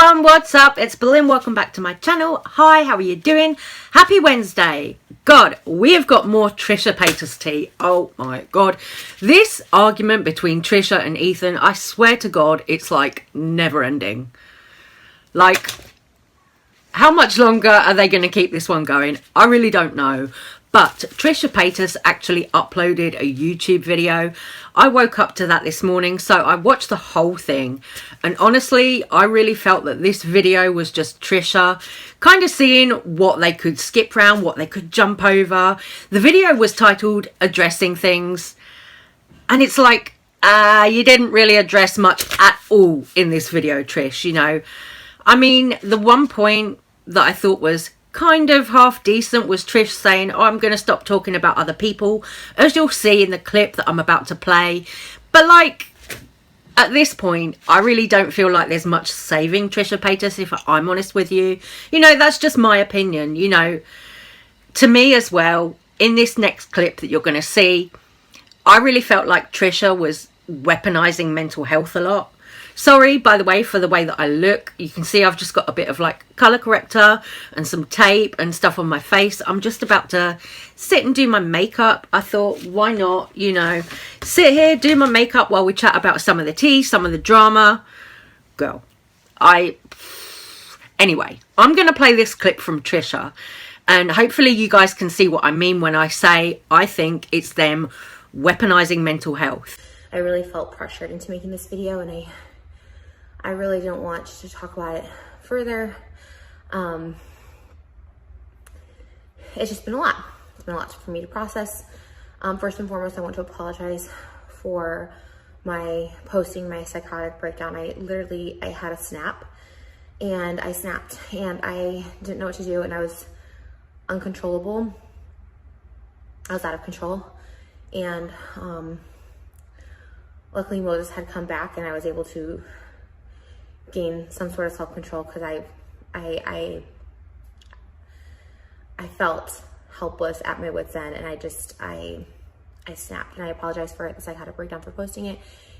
What's up? It's Berlin. Welcome back to my channel. Hi, how are you doing? Happy Wednesday. God, we have got more TRISHA Paytas tea. Oh my God. This argument between TRISHA and Ethan, I swear to God, it's like never ending. Like, how much longer are they going to keep this one going? I really don't know. But TRISHA Paytas actually uploaded a YouTube video. I woke up to that this morning, so I watched the whole thing. And honestly, I really felt that this video was just TRISHA kind of seeing what they could skip round, what they could jump over. The video was titled Addressing Things. And it's like, you didn't really address much at all in this video, Trish, you know. I mean, the one point that I thought was kind of half decent was Trish saying, oh, I'm going to stop talking about other people, as you'll see in the clip that I'm about to play. But like, at this point, I really don't feel like there's much saving TRISHA Paytas, if I'm honest with you. You know, that's just my opinion. You know, to me as well, in this next clip that you're going to see, I really felt like TRISHA was weaponizing mental health a lot. Sorry, by the way, for the way that I look. You can see I've just got a bit of like colour corrector and some tape and stuff on my face. I'm just about to sit and do my makeup. I thought, why not, you know, sit here, do my makeup while we chat about some of the tea, some of the drama. Girl, anyway, I'm going to play this clip from TRISHA. And hopefully you guys can see what I mean when I say I think it's them weaponizing mental health. I really felt pressured into making this video, and I really don't want to talk about it further. It's just been a lot. It's been a lot for me to process. First and foremost, I want to apologize for my posting my psychotic breakdown. I had a snap, and I snapped, and I didn't know what to do, and I was uncontrollable. I was out of control, and luckily Moses had come back, and I was able to gain some sort of self-control, because I felt helpless at my wit's end, and I snapped, and I apologize for it, the psychotic breakdown, for posting it,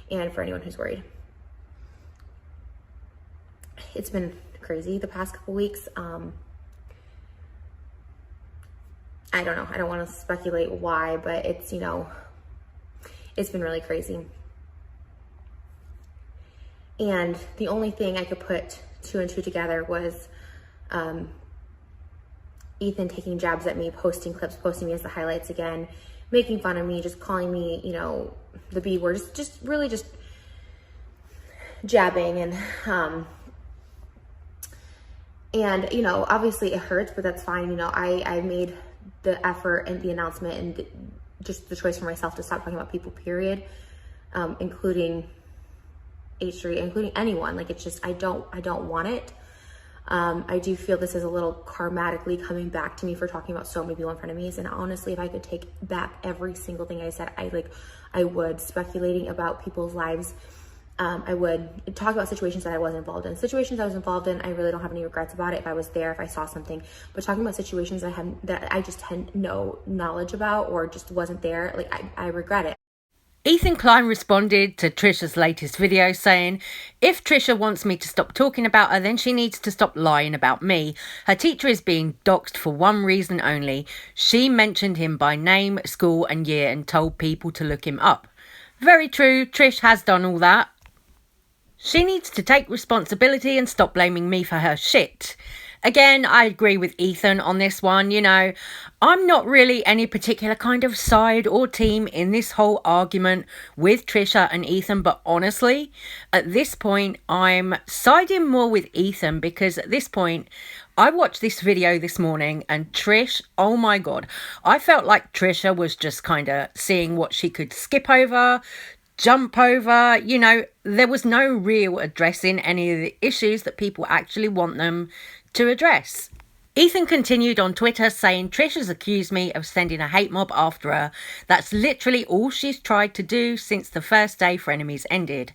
and for anyone who's worried. It's been crazy the past couple weeks. I don't know. I don't want to speculate why, but it's, you know, it's been really crazy. And the only thing I could put two and two together was Ethan taking jabs at me, posting clips, posting me as the highlights again, making fun of me, just calling me, you know, the B word, just really just jabbing. And you know, obviously it hurts, but that's fine. You know, I made the effort and the announcement and just the choice for myself to stop talking about people, period, including H3, including anyone. Like, it's just, I don't want it. I do feel this is a little karmatically coming back to me for talking about so many people in front of me. And honestly, if I could take back every single thing I said, I would. Speculating about people's lives, I would talk about situations that I wasn't involved in. Situations I was involved in, I really don't have any regrets about it if I was there, if I saw something. But talking about situations that I just had no knowledge about, or just wasn't there, like, I regret it. Ethan Klein responded to TRISHA's latest video saying, if TRISHA wants me to stop talking about her, then she needs to stop lying about me. Her teacher is being doxxed for one reason only. She mentioned him by name, school and year and told people to look him up. Very true, Trish has done all that. She needs to take responsibility and stop blaming me for her shit. Again, I agree with Ethan on this one. You know, I'm not really any particular kind of side or team in this whole argument with TRISHA and Ethan, but honestly, at this point, I'm siding more with Ethan, because at this point, I watched this video this morning and Trish, oh my God, I felt like TRISHA was just kind of seeing what she could skip over, jump over. You know, there was no real addressing any of the issues that people actually want them to address. Ethan continued on Twitter saying, Trisha's accused me of sending a hate mob after her. That's literally all she's tried to do since the first day Frenemies ended.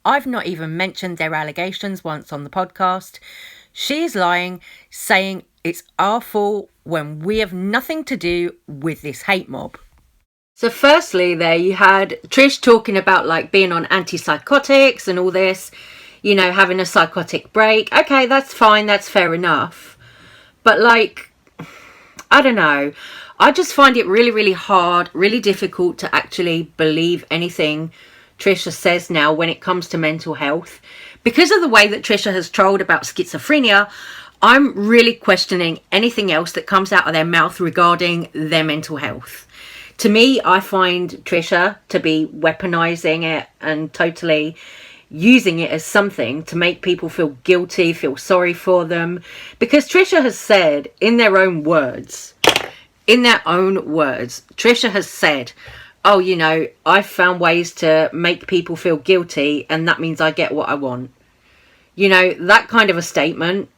I've not even mentioned their allegations once on the podcast. She is lying, saying it's our fault when we have nothing to do with this hate mob. So firstly, there you had Trish talking about like being on antipsychotics and all this. you know, having a psychotic break. Okay, that's fine, that's fair enough. But like, I don't know. I just find it really, really hard, really difficult to actually believe anything Trisha says now when it comes to mental health. Because of the way that Trisha has trolled about schizophrenia, I'm really questioning anything else that comes out of their mouth regarding their mental health. To me, I find Trisha to be weaponizing it and totally using it as something to make people feel guilty, feel sorry for them. Because Trisha has said in their own words, Trisha has said, oh, you know, I've found ways to make people feel guilty and that means I get what I want. You know, that kind of a statement.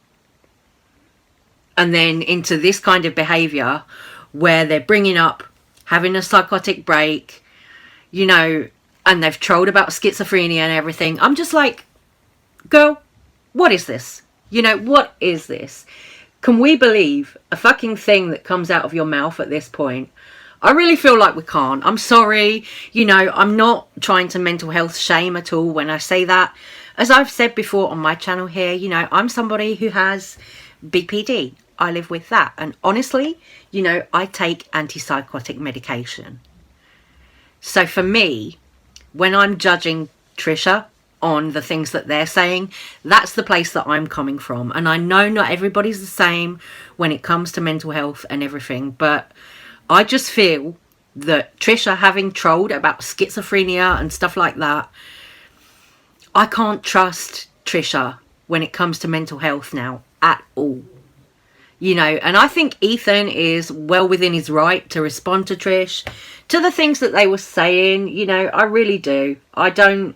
And then into this kind of behaviour where they're bringing up having a psychotic break, you know, and they've trolled about schizophrenia and everything. I'm just like, girl, what is this? You know, what is this? Can we believe a fucking thing that comes out of your mouth at this point? I really feel like we can't. I'm sorry. You know, I'm not trying to mental health shame at all when I say that. As I've said before on my channel here, you know, I'm somebody who has BPD. I live with that. And honestly, you know, I take antipsychotic medication. So for me, when I'm judging Trisha on the things that they're saying, that's the place that I'm coming from. And I know not everybody's the same when it comes to mental health and everything, but I just feel that Trisha having trolled about schizophrenia and stuff like that, I can't trust Trisha when it comes to mental health now at all. You know, and I think Ethan is well within his right to respond to Trish, to the things that they were saying. You know, I really do. I don't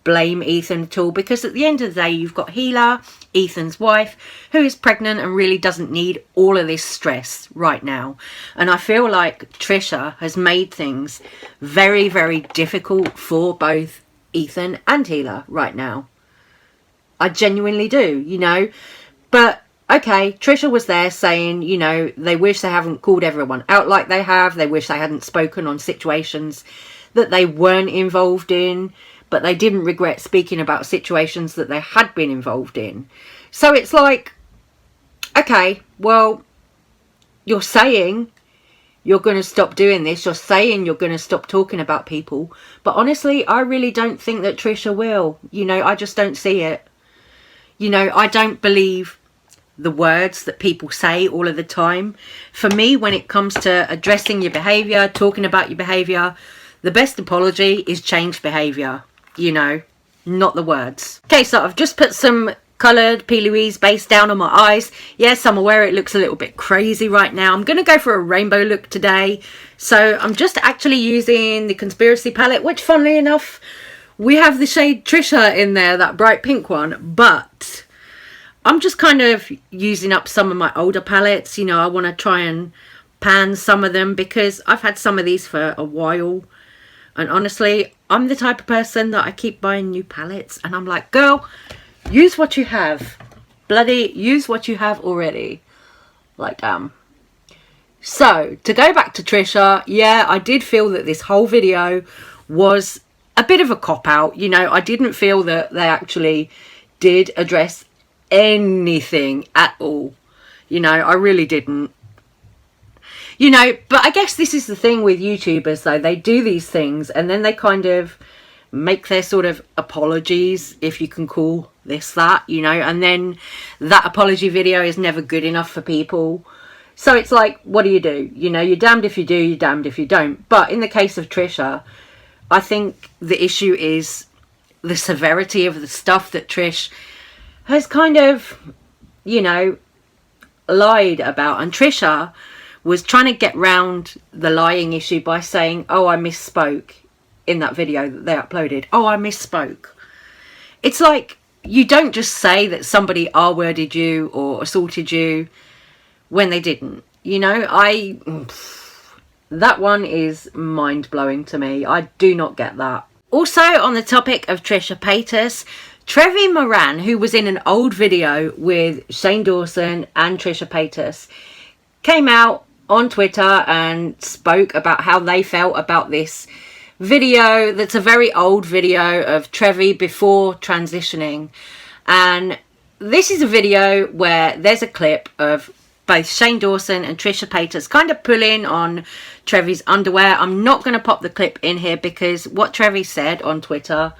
blame Ethan at all, because at the end of the day, you've got Hila, Ethan's wife, who is pregnant and really doesn't need all of this stress right now. And I feel like Trisha has made things very, very difficult for both Ethan and Hila right now. I genuinely do, you know. But okay, Trisha was there saying, you know, they wish they haven't called everyone out like they have. They wish they hadn't spoken on situations that they weren't involved in, but they didn't regret speaking about situations that they had been involved in. So it's like, okay, well, you're saying you're going to stop doing this. You're saying you're going to stop talking about people. But honestly, I really don't think that Trisha will. You know, I just don't see it. You know, I don't believe the words that people say all of the time. For me, when it comes to addressing your behaviour, talking about your behaviour, the best apology is change behaviour, you know, not the words. Okay, so I've just put some coloured P. Louise base down on my eyes. Yes, I'm aware it looks a little bit crazy right now. I'm going to go for a rainbow look today. So I'm just actually using the Conspiracy palette, which funnily enough, we have the shade Trisha in there, that bright pink one. But I'm just kind of using up some of my older palettes. You know, I want to try and pan some of them because I've had some of these for a while. And honestly, I'm the type of person that I keep buying new palettes. And I'm like, girl, use what you have. Bloody use what you have already. Like, So, to go back to Trisha, yeah, I did feel that this whole video was a bit of a cop-out. You know, I didn't feel that they actually did address anything at all. You know, I really didn't. You know, but I guess this is the thing with YouTubers, though. They do these things and then they kind of make their sort of apologies, if you can call this that, you know, and then that apology video is never good enough for people. So it's like, what do? You know, you're damned if you do, you're damned if you don't. But in the case of Trisha, I think the issue is the severity of the stuff that Trish has kind of, you know, lied about. And Trisha was trying to get round the lying issue by saying, oh, I misspoke in that video that they uploaded. Oh, I misspoke. It's like, you don't just say that somebody R-worded you or assaulted you when they didn't. You know, that one is mind-blowing to me. I do not get that. Also, on the topic of Trisha Paytas, TREVI Moran, who was in an old video with Shane Dawson and Trisha Paytas, came out on Twitter and spoke about how they felt about this video that's a very old video of TREVI before transitioning. And this is a video where there's a clip of both Shane Dawson and Trisha Paytas kind of pulling on TREVI's underwear. I'm not going to pop the clip in here because what TREVI said on Twitter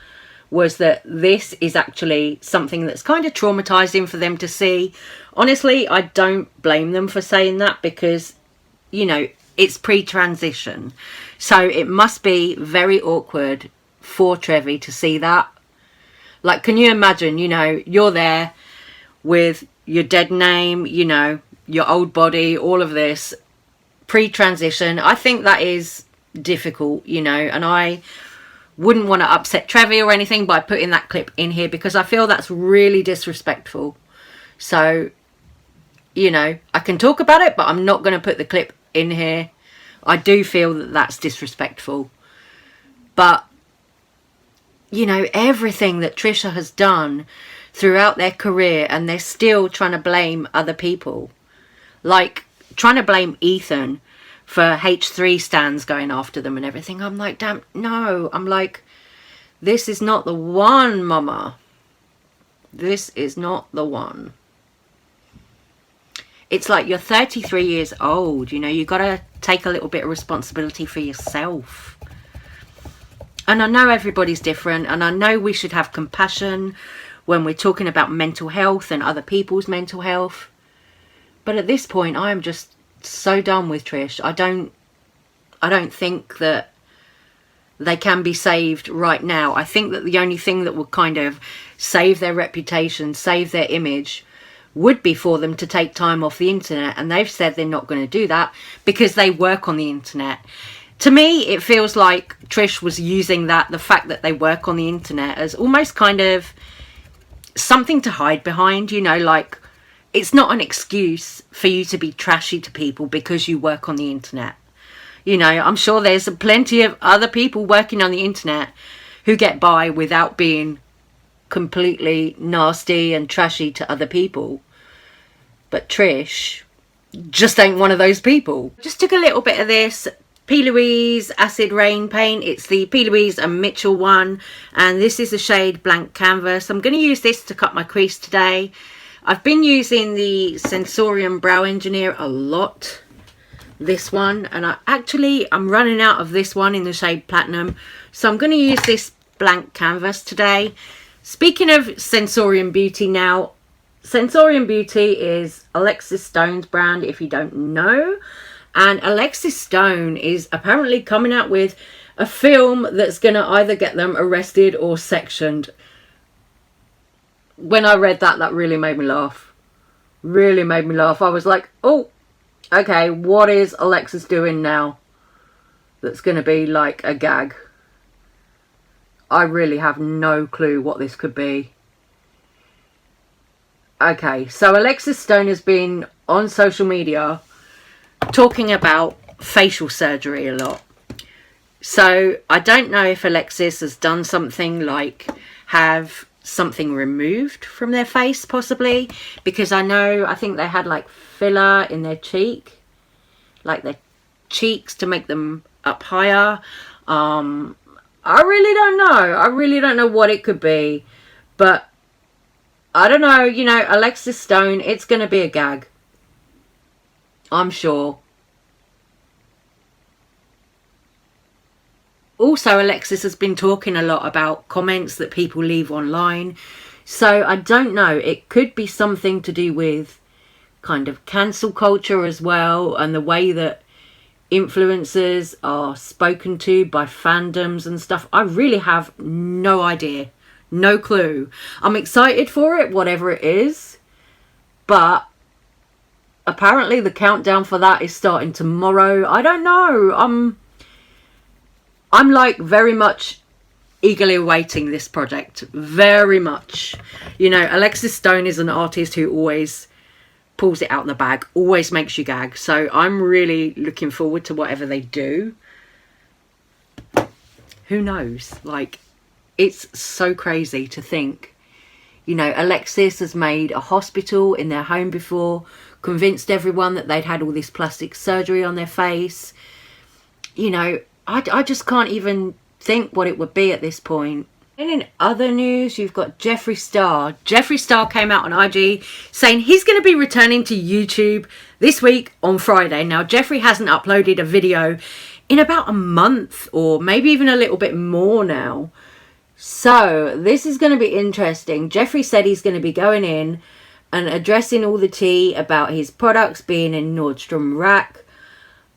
was that this is actually something that's kind of traumatizing for them to see. Honestly, I don't blame them for saying that because, you know, it's pre-transition. So it must be very awkward for TREVI to see that. Like, can you imagine, you know, you're there with your dead name, you know, your old body, all of this, pre-transition. I think that is difficult, you know, and I wouldn't want to upset TREVI or anything by putting that clip in here because I feel that's really disrespectful. So, you know, I can talk about it, but I'm not going to put the clip in here. I do feel that that's disrespectful. But, you know, everything that Trisha has done throughout their career, and they're still trying to blame other people. Like, trying to blame Ethan for H3 stands going after them and everything. I'm like, damn, no. I'm like, this is not the one, mama. This is not the one. It's like you're 33 years old, you know, you got to take a little bit of responsibility for yourself. And I know everybody's different, and I know we should have compassion when we're talking about mental health and other people's mental health. But at this point, I am just so done with Trish. I don't think that they can be saved right now. I think that the only thing that would kind of save their reputation, save their image, would be for them to take time off the internet. And they've said they're not going to do that because they work on the internet. To me, it feels like Trish was using that, the fact that they work on the internet, as almost kind of something to hide behind, you know, like it's not an excuse for you to be trashy to people because you work on the internet. You know, I'm sure there's plenty of other people working on the internet who get by without being completely nasty and trashy to other people. But Trish just ain't one of those people. Just took a little bit of this P. Louise Acid Rain paint. It's the P. Louise and Mitchell one, and this is the shade Blank Canvas. I'm going to use this to cut my crease today. I've been using the Sensorium Brow Engineer a lot, this one, and I'm running out of this one in the shade Platinum, so I'm going to use this Blank Canvas today. Speaking of Sensorium Beauty now, Sensorium Beauty is Alexis Stone's brand, if you don't know. And Alexis Stone is apparently coming out with a film that's going to either get them arrested or sectioned. When I read that, that really made me laugh. Really made me laugh. I was like, oh, okay, what is Alexis doing now that's going to be like a gag? I really have no clue what this could be. Okay, so Alexis Stone has been on social media talking about facial surgery a lot. So I don't know if Alexis has done something like have something removed from their face, possibly, because I think they had like filler in their cheek, like their cheeks to make them up higher. I really don't know. I really don't know what it could be, but I don't know, you know, Alexis Stone, it's going to be a gag, I'm sure. Also, Alexis has been talking a lot about comments that people leave online. So I don't know, it could be something to do with kind of cancel culture as well, and the way that influencers are spoken to by fandoms and stuff. I really have no idea. No clue. I'm excited for it, whatever it is. But apparently the countdown for that is starting tomorrow. I don't know. I'm like very much eagerly awaiting this project. Very much. You know, Alexis Stone is an artist who always pulls it out of the bag. Always makes you gag. So I'm really looking forward to whatever they do. Who knows? Like, it's so crazy to think, you know, Alexis has made a hospital in their home before, convinced everyone that they'd had all this plastic surgery on their face. You know, I just can't even think what it would be at this point. And in other news, you've got Jeffree Star. Jeffree Star came out on IG saying he's going to be returning to YouTube this week on Friday. Now, Jeffree hasn't uploaded a video in about a month or maybe even a little bit more now. So this is going to be interesting. Jeffree said he's going to be going in and addressing all the tea about his products being in Nordstrom Rack.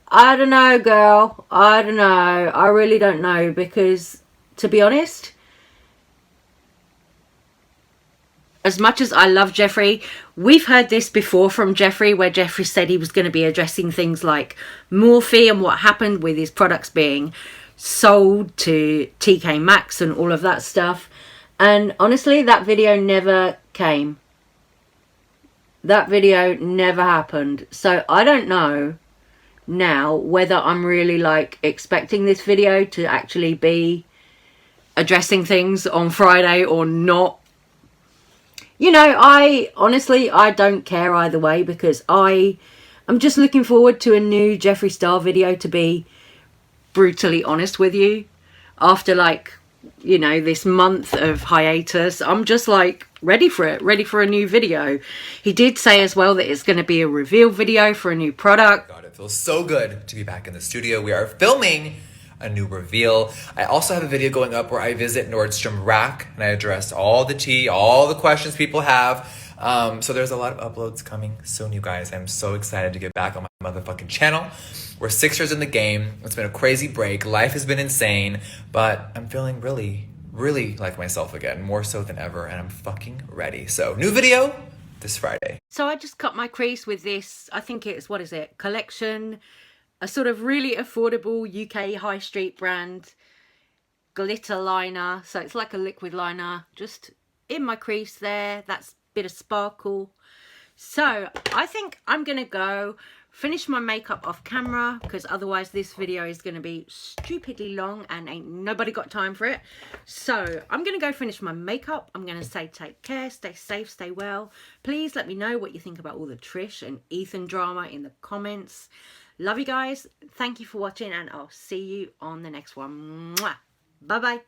I don't know, girl. I don't know. I really don't know because, to be honest, as much as I love Jeffree, we've heard this before from Jeffree, where Jeffree said he was going to be addressing things like Morphe and what happened with his products being sold to TK Maxx and all of that stuff. And honestly, that video never came. That video never happened. So I don't know now whether I'm really like expecting this video to actually be addressing things on Friday or not. You know, I don't care either way because I'm just looking forward to a new Jeffree Star video, to be brutally honest with you. After like, you know, this month of hiatus, I'm just like ready for it, ready for a new video. He did say as well that it's going to be a reveal video for a new product. God, it feels so good to be back in the studio. We are filming a new reveal. I also have a video going up where I visit Nordstrom Rack and I address all the tea, all the questions people have. So there's a lot of uploads coming soon, you guys. I'm so excited to get back on my motherfucking channel. We're 6 years in the game. It's been a crazy break. Life has been insane, but I'm feeling really, really like myself again, more so than ever, and I'm fucking ready. So new video this Friday. So I just cut my crease with this, I think it's, what is it, Collection, a sort of really affordable UK high street brand glitter liner. So it's like a liquid liner just in my crease there. That's a bit of sparkle. So I think I'm gonna go finish my makeup off camera because otherwise this video is going to be stupidly long and ain't nobody got time for it. So I'm going to go finish my makeup. I'm going to say take care, stay safe, stay well. Please let me know what you think about all the Trish and Ethan drama in the comments. Love you guys. Thank you for watching and I'll see you on the next one. Mwah. Bye bye.